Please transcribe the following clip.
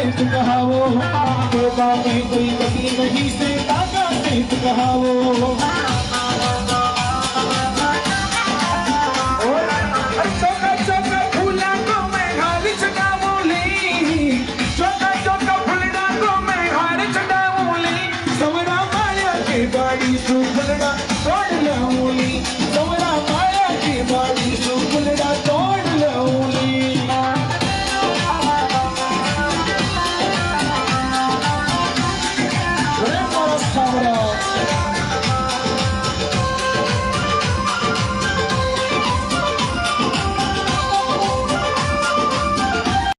सहित कहावो, बेटा में कोई गति नहीं से ताका सहित कहावो। चौका चौका फूला को मैं हार चढ़ावोली, चौका चौका फूलना को मैं हार चढ़ावोली, समरा माया के बाड़ी सुगलना